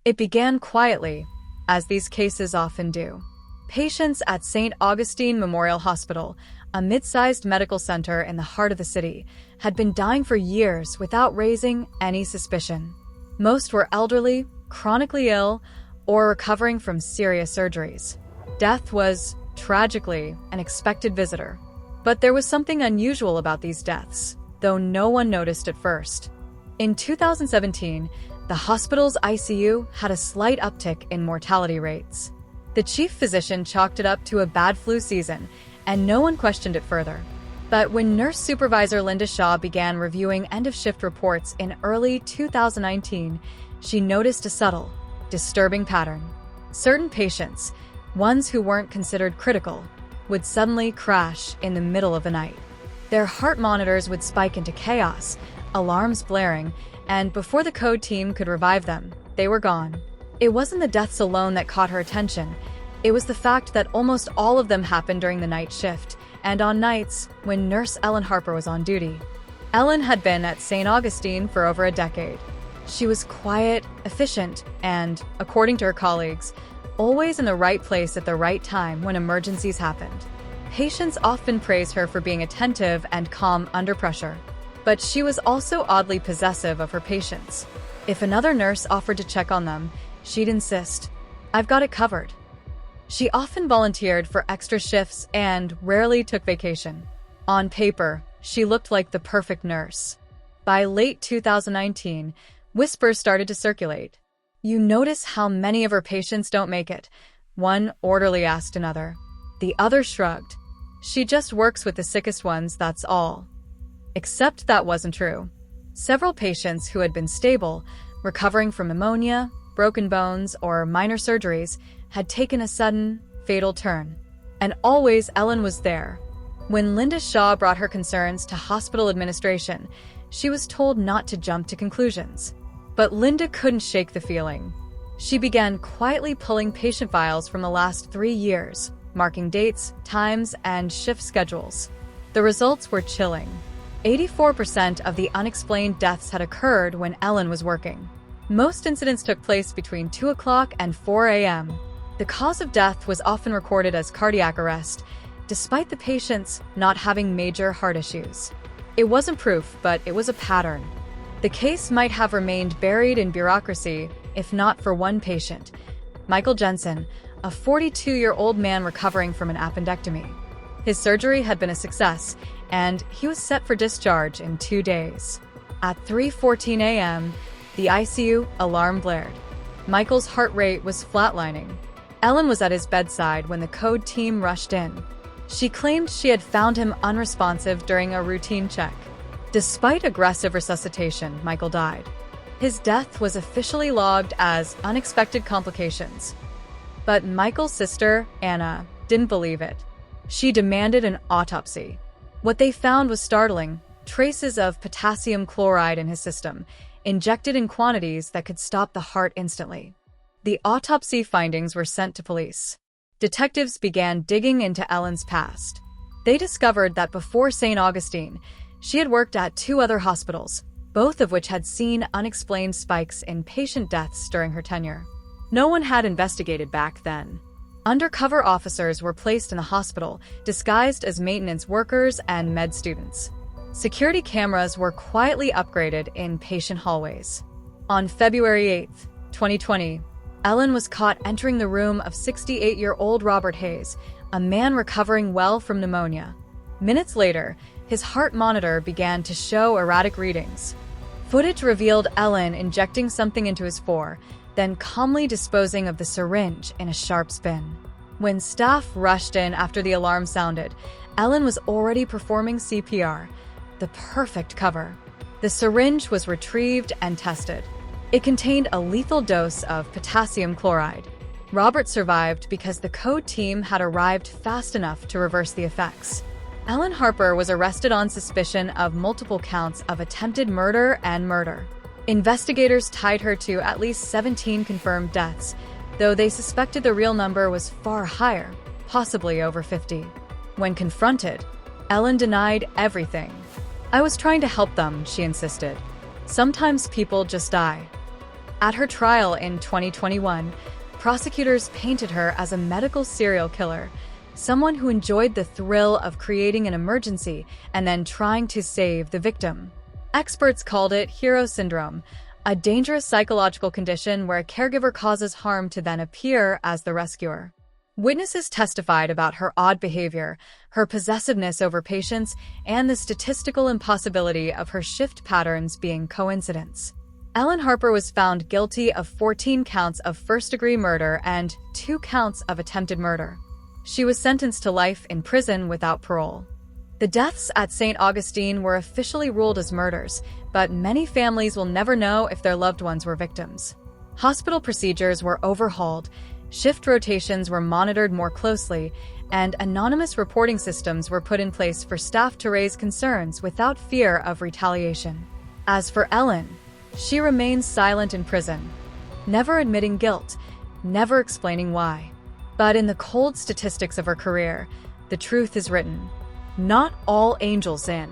It began quietly, as these cases often do. Patients at St. Augustine Memorial Hospital, a mid-sized medical center in the heart of the city, had been dying for years without raising any suspicion. Most were elderly, chronically ill, or recovering from serious surgeries. Death was, tragically, an expected visitor. But there was something unusual about these deaths, though no one noticed at first. In 2017, the hospital's ICU had a slight uptick in mortality rates. The chief physician chalked it up to a bad flu season, and no one questioned it further. But when nurse supervisor Linda Shaw began reviewing end-of-shift reports in early 2019, she noticed a subtle, disturbing pattern. Certain patients, ones who weren't considered critical, would suddenly crash in the middle of the night. Their heart monitors would spike into chaos, alarms blaring, and before the code team could revive them, they were gone. It wasn't the deaths alone that caught her attention. It was the fact that almost all of them happened during the night shift, and on nights when Nurse Ellen Harper was on duty. Ellen had been at St. Augustine for over a decade. She was quiet, efficient, and, according to her colleagues, always in the right place at the right time when emergencies happened. Patients often praised her for being attentive and calm under pressure. But she was also oddly possessive of her patients. If another nurse offered to check on them, she'd insist, "I've got it covered." She often volunteered for extra shifts and rarely took vacation. On paper, she looked like the perfect nurse. By late 2019, whispers started to circulate. "You notice how many of her patients don't make it?" one orderly asked another. The other shrugged. "She just works with the sickest ones, that's all." Except that wasn't true. Several patients who had been stable, recovering from pneumonia, broken bones, or minor surgeries, had taken a sudden, fatal turn. And always Ellen was there. When Linda Shaw brought her concerns to hospital administration, she was told not to jump to conclusions. But Linda couldn't shake the feeling. She began quietly pulling patient files from the last 3 years, marking dates, times, and shift schedules. The results were chilling. 84% of the unexplained deaths had occurred when Ellen was working. Most incidents took place between 2 o'clock and 4 a.m. The cause of death was often recorded as cardiac arrest, despite the patients not having major heart issues. It wasn't proof, but it was a pattern. The case might have remained buried in bureaucracy if not for one patient, Michael Jensen, a 42-year-old man recovering from an appendectomy. His surgery had been a success, and he was set for discharge in 2 days. At 3:14 a.m., the ICU alarm blared. Michael's heart rate was flatlining. Ellen was at his bedside when the code team rushed in. She claimed she had found him unresponsive during a routine check. Despite aggressive resuscitation, Michael died. His death was officially logged as unexpected complications. But Michael's sister, Anna, didn't believe it. She demanded an autopsy. What they found was startling: traces of potassium chloride in his system, injected in quantities that could stop the heart instantly. The autopsy findings were sent to police. Detectives began digging into Ellen's past. They discovered that before St. Augustine, she had worked at 2 other hospitals, both of which had seen unexplained spikes in patient deaths during her tenure. No one had investigated back then. Undercover officers were placed in the hospital, disguised as maintenance workers and med students. Security cameras were quietly upgraded in patient hallways. On February 8, 2020, Ellen was caught entering the room of 68-year-old Robert Hayes, a man recovering well from pneumonia. Minutes later, his heart monitor began to show erratic readings. Footage revealed Ellen injecting something into his fore, then calmly disposing of the syringe in a sharp spin. When staff rushed in after the alarm sounded, Ellen was already performing CPR, the perfect cover. The syringe was retrieved and tested. It contained a lethal dose of potassium chloride. Robert survived because the code team had arrived fast enough to reverse the effects. Ellen Harper was arrested on suspicion of multiple counts of attempted murder and murder. Investigators tied her to at least 17 confirmed deaths, though they suspected the real number was far higher, possibly over 50. When confronted, Ellen denied everything. "I was trying to help them," she insisted. "Sometimes people just die." At her trial in 2021, prosecutors painted her as a medical serial killer, someone who enjoyed the thrill of creating an emergency and then trying to save the victim. Experts called it hero syndrome, a dangerous psychological condition where a caregiver causes harm to then appear as the rescuer. Witnesses testified about her odd behavior, her possessiveness over patients, and the statistical impossibility of her shift patterns being coincidence. Ellen Harper was found guilty of 14 counts of first-degree murder and 2 counts of attempted murder. She was sentenced to life in prison without parole. The deaths at St. Augustine were officially ruled as murders, but many families will never know if their loved ones were victims. Hospital procedures were overhauled, shift rotations were monitored more closely, and anonymous reporting systems were put in place for staff to raise concerns without fear of retaliation. As for Ellen, she remains silent in prison, never admitting guilt, never explaining why. But in the cold statistics of her career, the truth is written: not all angels sin.